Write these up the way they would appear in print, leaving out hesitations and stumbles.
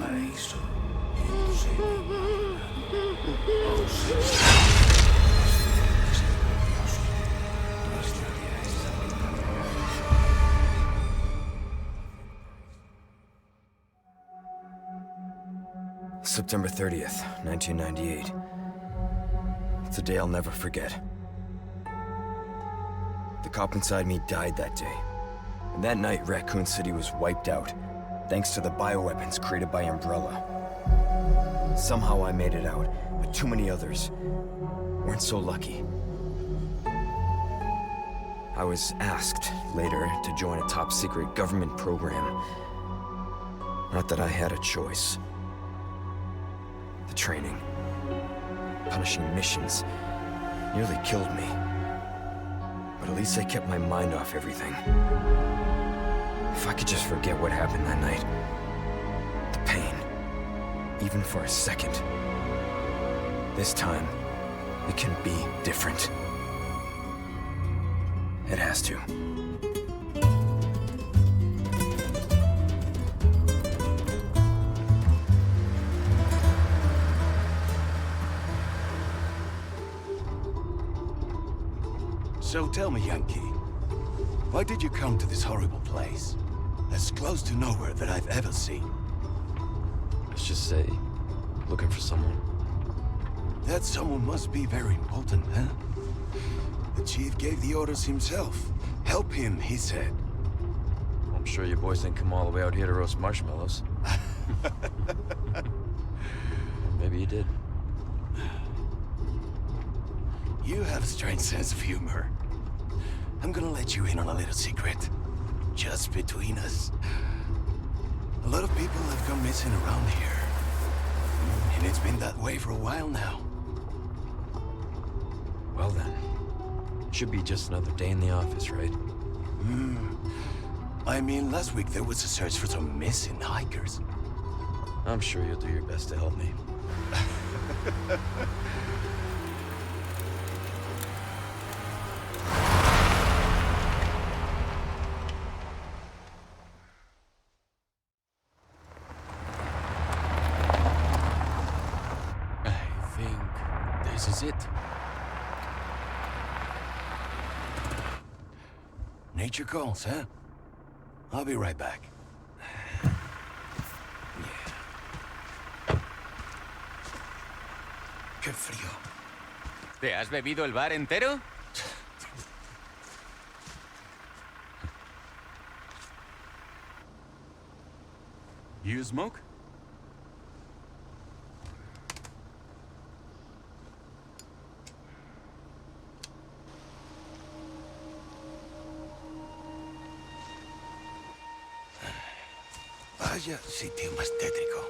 paraíso sin imaginar. Oh, sí. Nuestra vida está September 30th, 1998. It's a day I'll never forget. The cop inside me died that day. And that night, Raccoon City was wiped out, thanks to the bioweapons created by Umbrella. Somehow I made it out, but too many others weren't so lucky. I was asked later to join a top-secret government program. Not that I had a choice. The training, punishing missions, nearly killed me. But at least I kept my mind off everything. If I could just forget what happened that night, the pain, even for a second. This time, it can be different. It has to. So tell me, Yankee, why did you come to this horrible place? As close to nowhere that I've ever seen. Let's just say, looking for someone. That someone must be very important, huh? The chief gave the orders himself. Help him, he said. I'm sure you boys didn't come all the way out here to roast marshmallows. Maybe you did. You have a strange sense of humor. I'm gonna let you in on a little secret. Just between us. A lot of people have gone missing around here. And it's been that way for a while now. Well then, should be just another day in the office, right? I mean, last week there was a search for some missing hikers. I'm sure you'll do your best to help me. I think this is it. Nature calls, huh? I'll be right back. Qué frío. ¿Te has bebido el bar entero? You smoke? Vaya sitio más tétrico.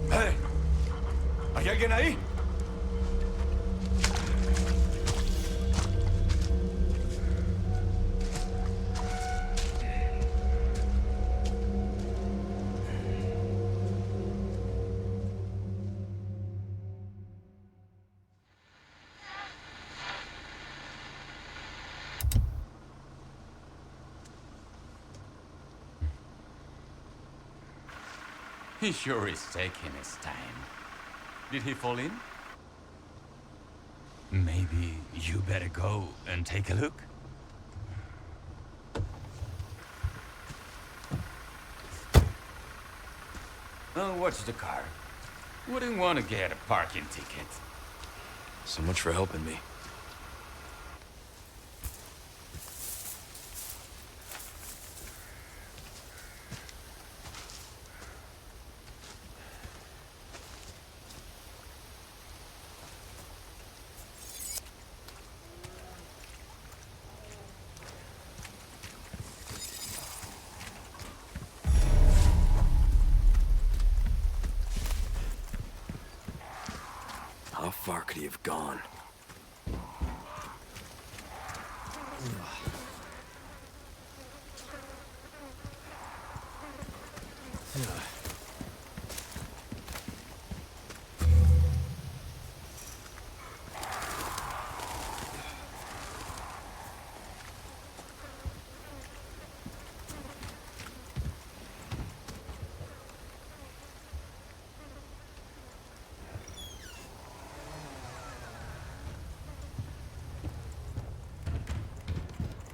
¡Hey! ¿Hay alguien ahí? He sure is taking his time. Did he fall in? Maybe you better go and take a look. Oh, watch the car. Wouldn't want to get a parking ticket. So much for helping me. How far could he have gone?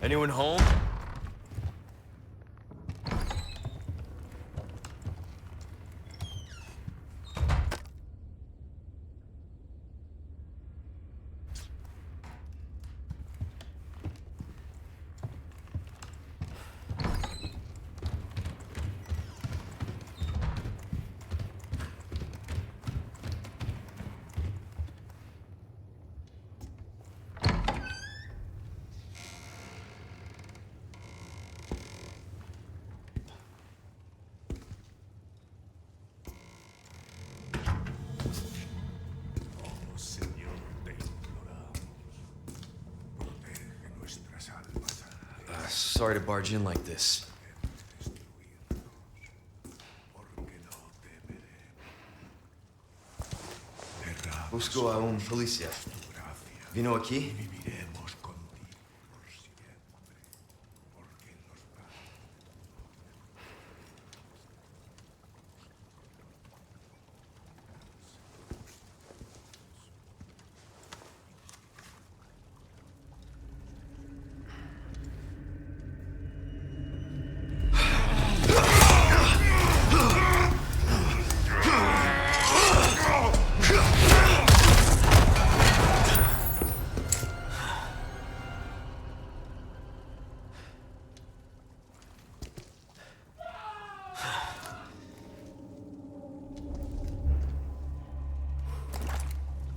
Anyone home? Sorry to barge in like this. Busco a un policía. Vino aquí?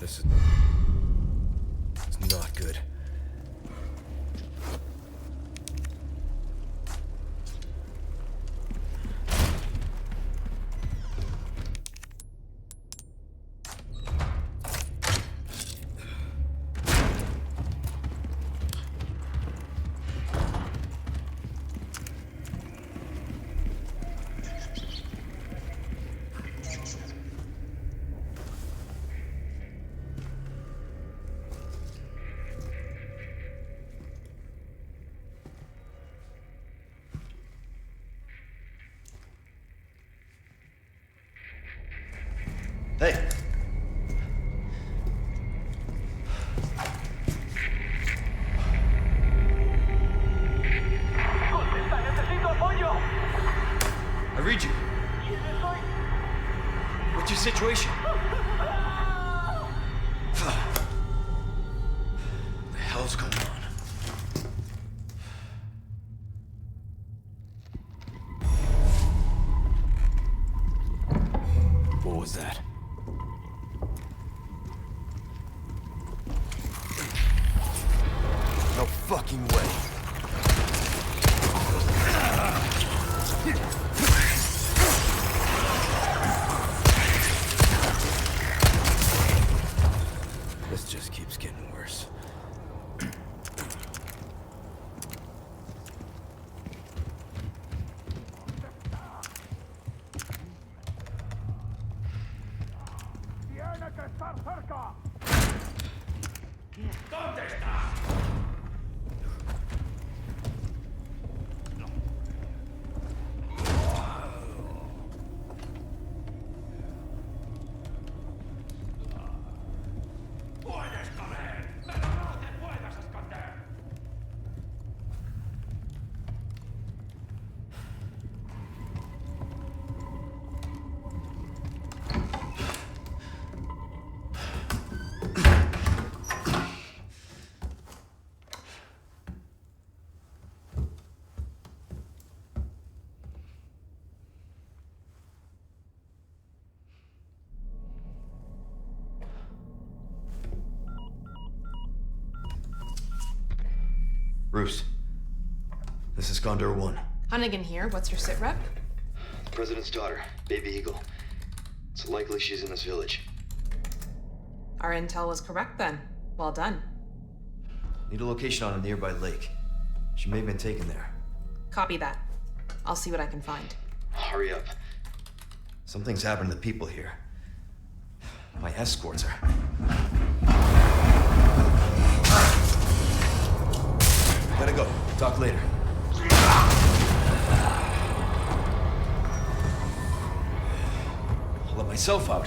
This is not good. Hey! ¡Contesta! ¡Necesito apoyo! I read you. ¿Quién soy? What's your situation? What the hell's going on? What was that? No fucking way. This just keeps getting worse. ¡Tiene que estar cerca! ¿Dónde está? ¡Puedes correr! ¡Pero no te puedas esconder! Bruce, this is Condor 1. Hunnigan here. What's your sit rep? The President's daughter, Baby Eagle. It's likely she's in this village. Our intel was correct then. Well done. Need a location on a nearby lake. She may have been taken there. Copy that. I'll see what I can find. Hurry up. Something's happened to the people here. My escorts are... Gotta go. Talk later. I'll let myself out.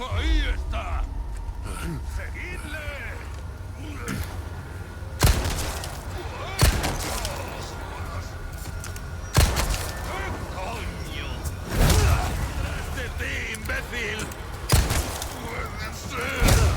¡Ahí está! ¡Seguidle! ¡Coño! ¡Tras de ti, imbécil! ¡Puede ser!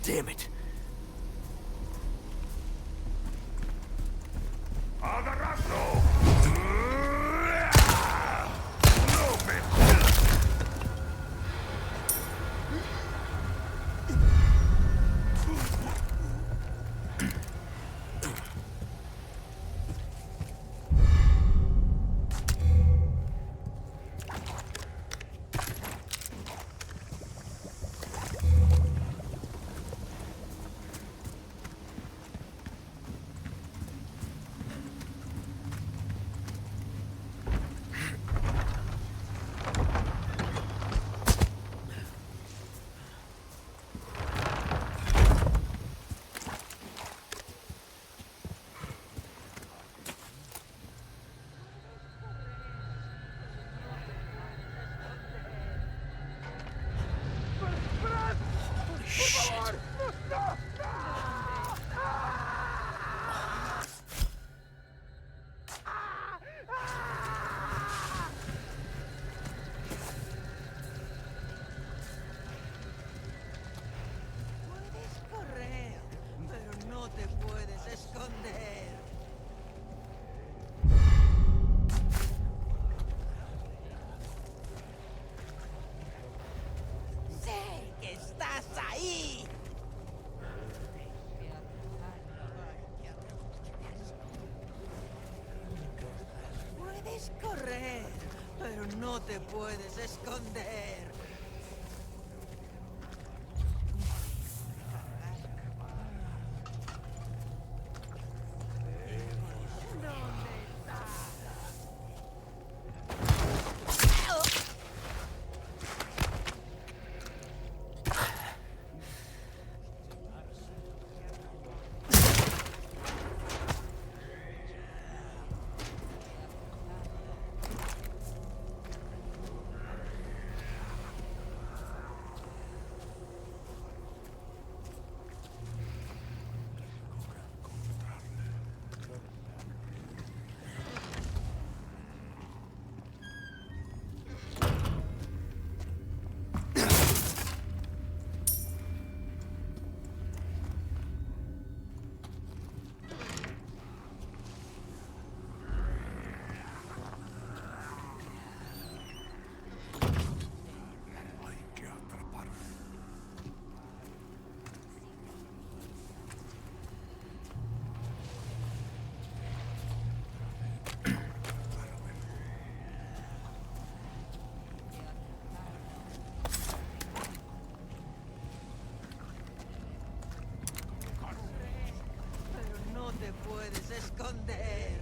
Damn it. ¡Agarradlo! ¡No me Puedes correr, pero no te puedes esconder. Sé que estás ahí. Puedes correr, pero no te puedes esconder. ¿Dónde estás? Pero no te puedes esconder.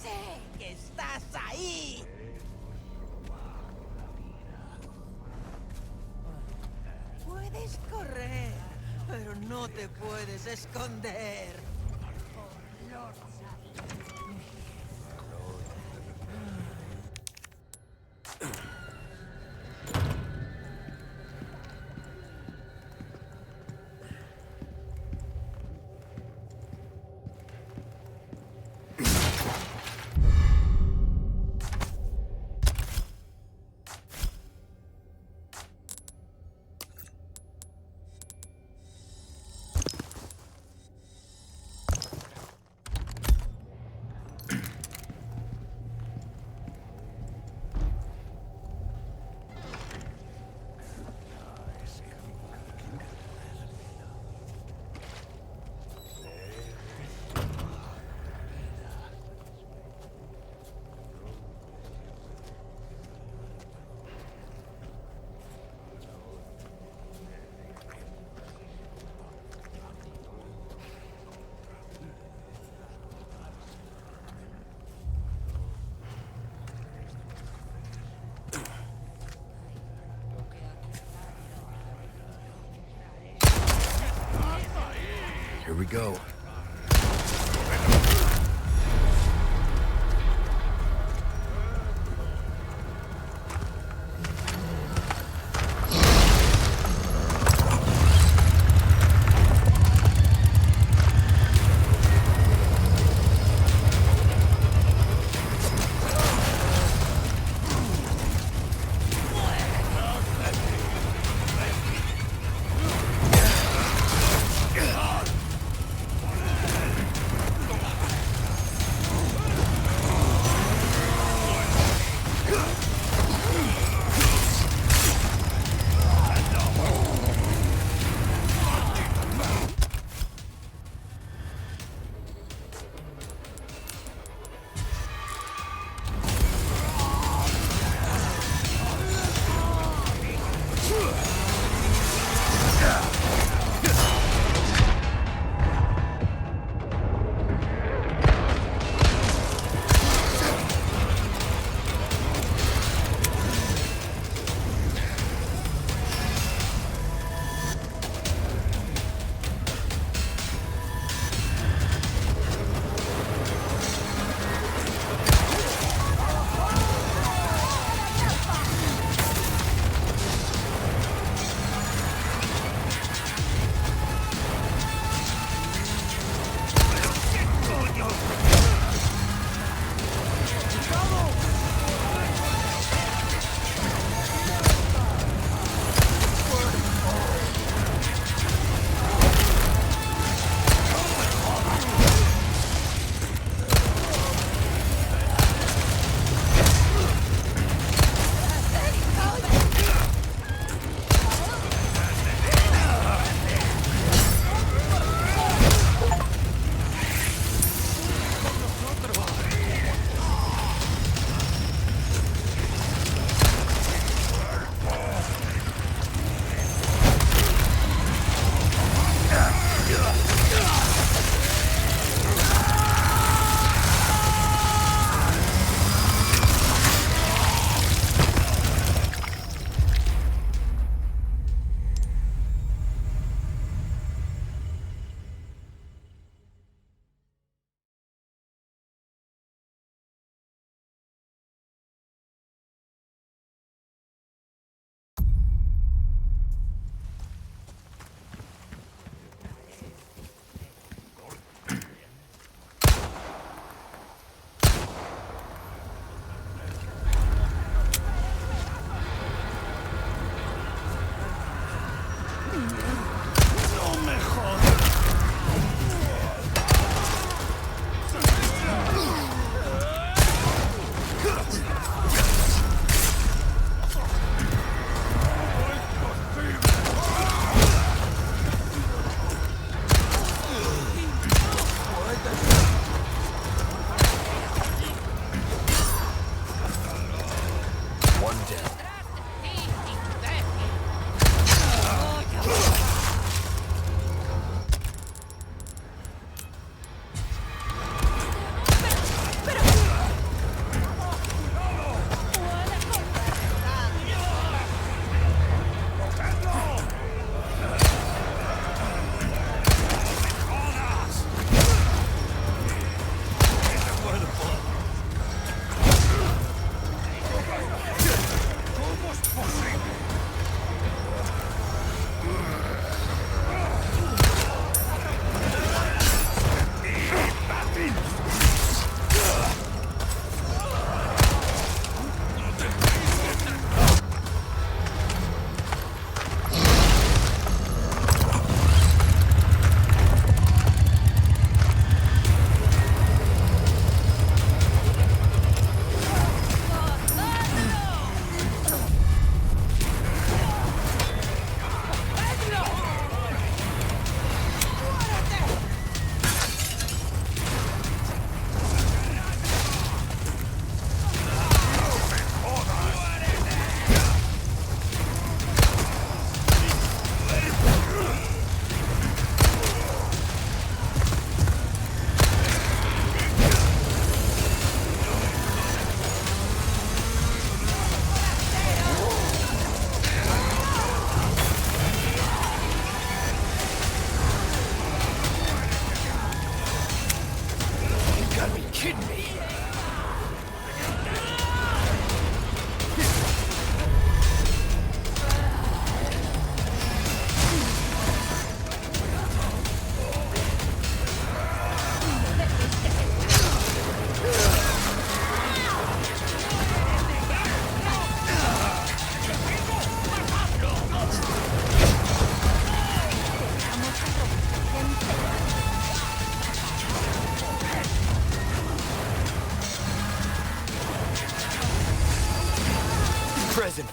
Sé que estás ahí. Puedes correr, pero no te puedes esconder. Here we go.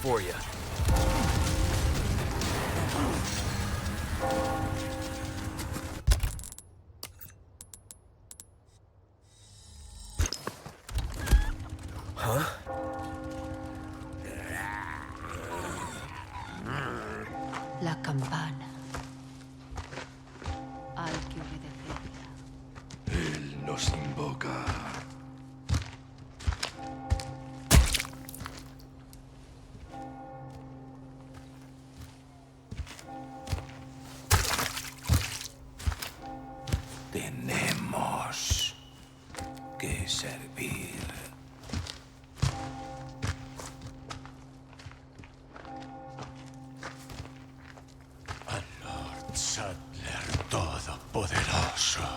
for you. Huh? La campana. Hay que obedecerla. Él nos invoca. Tenemos que servir. Al Lord Saddler Todopoderoso.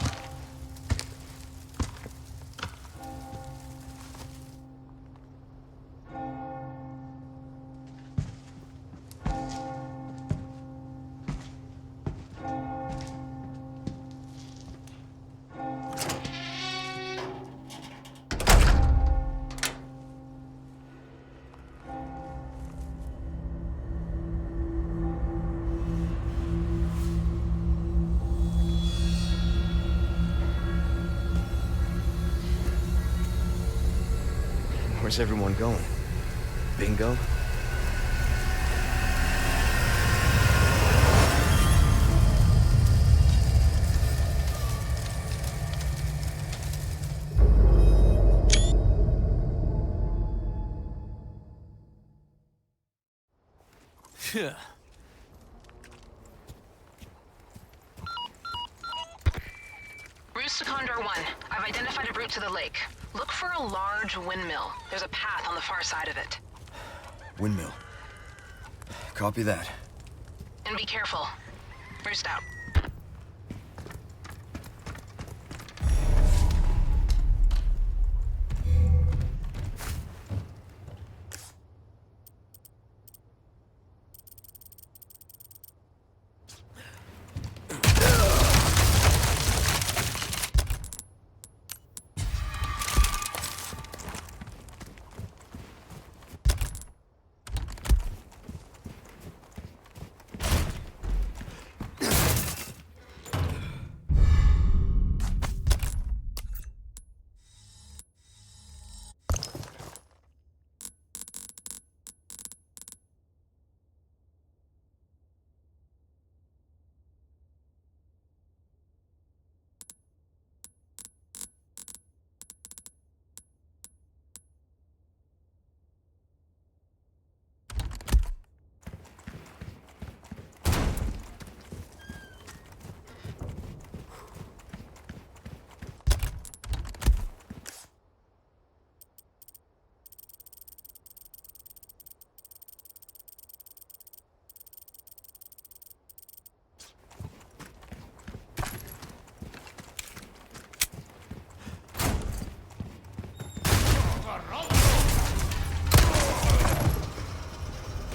Where's everyone going? Bingo? Yeah. Roost to Condor 1. I've identified a route to the lake. Look for a large windmill. There's a path on the far side of it. Windmill. Copy that. And be careful. Roost out.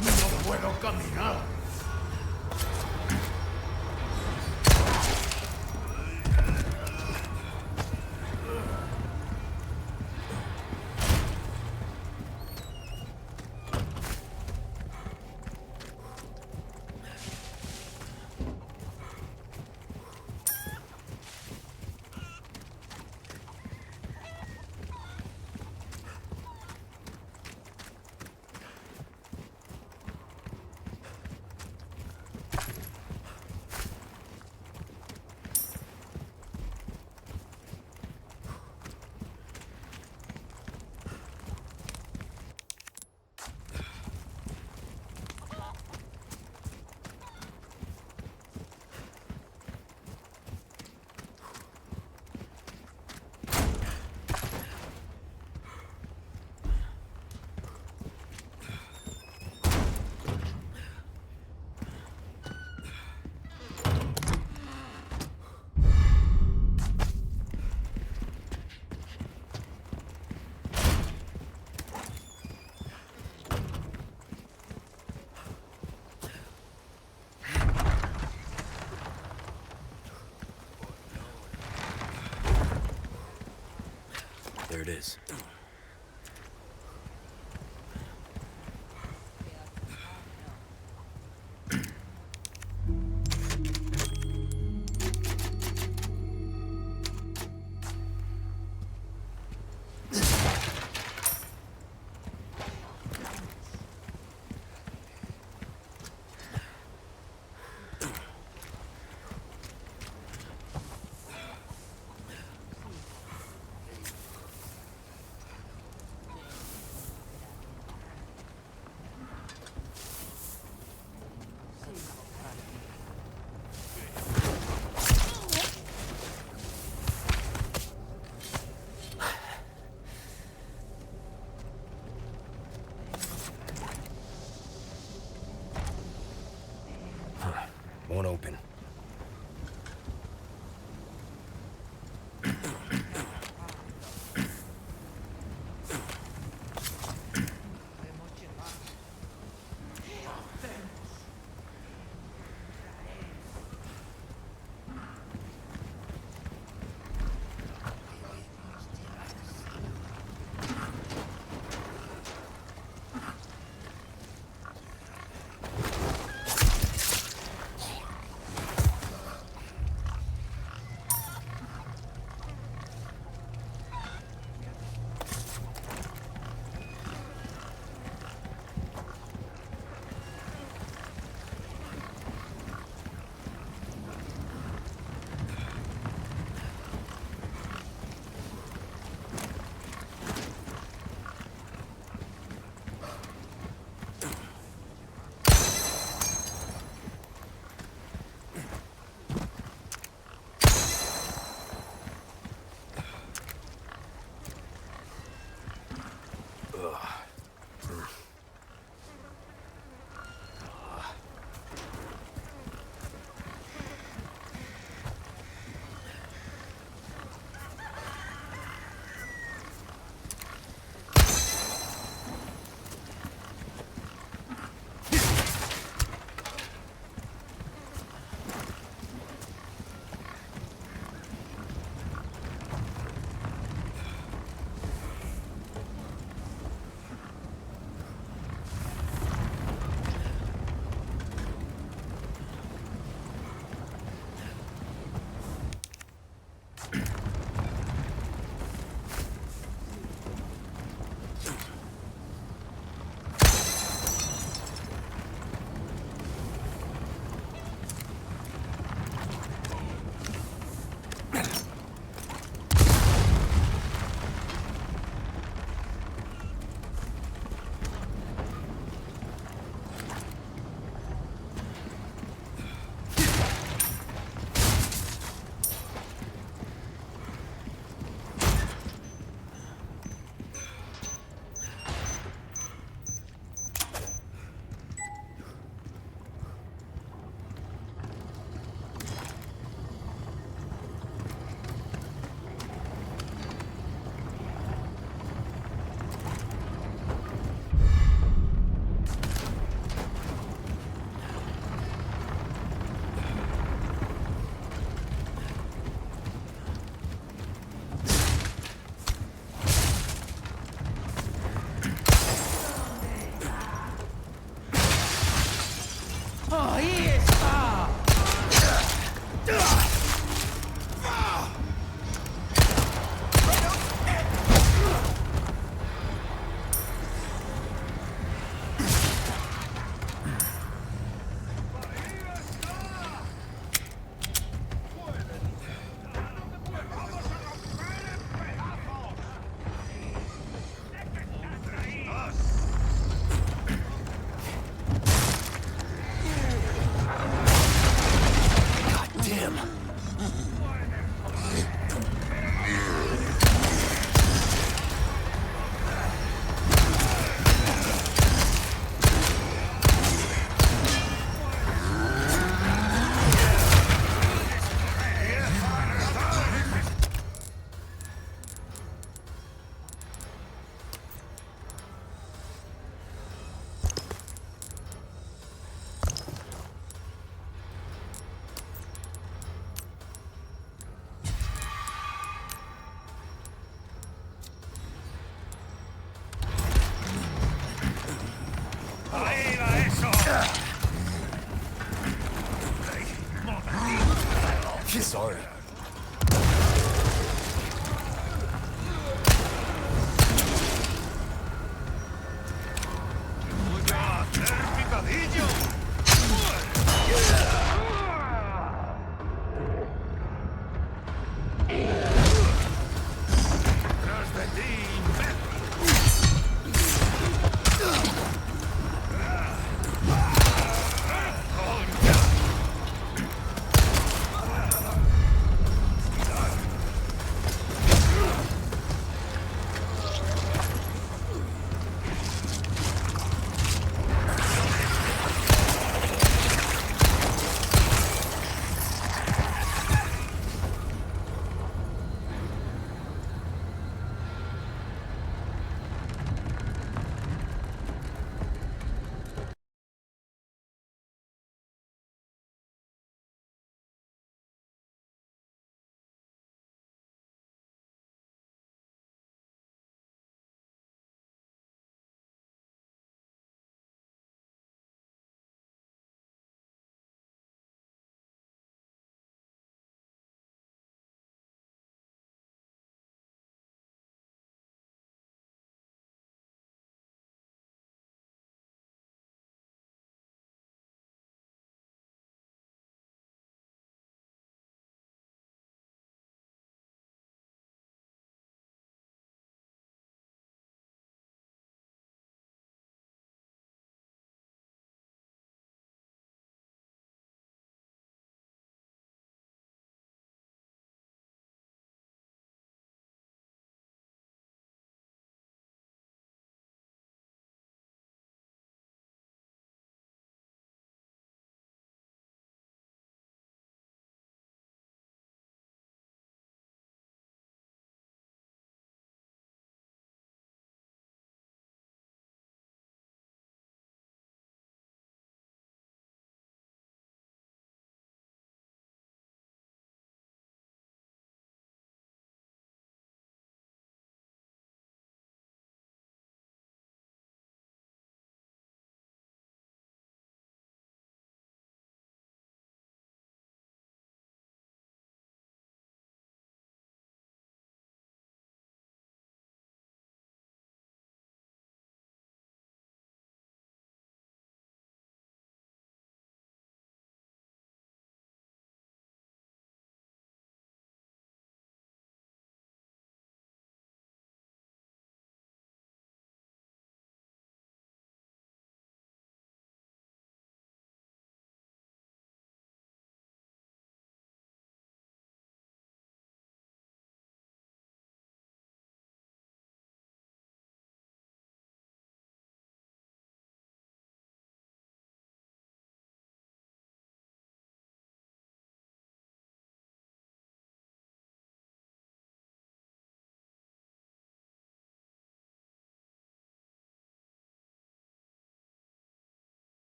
No puedo caminar. There it is.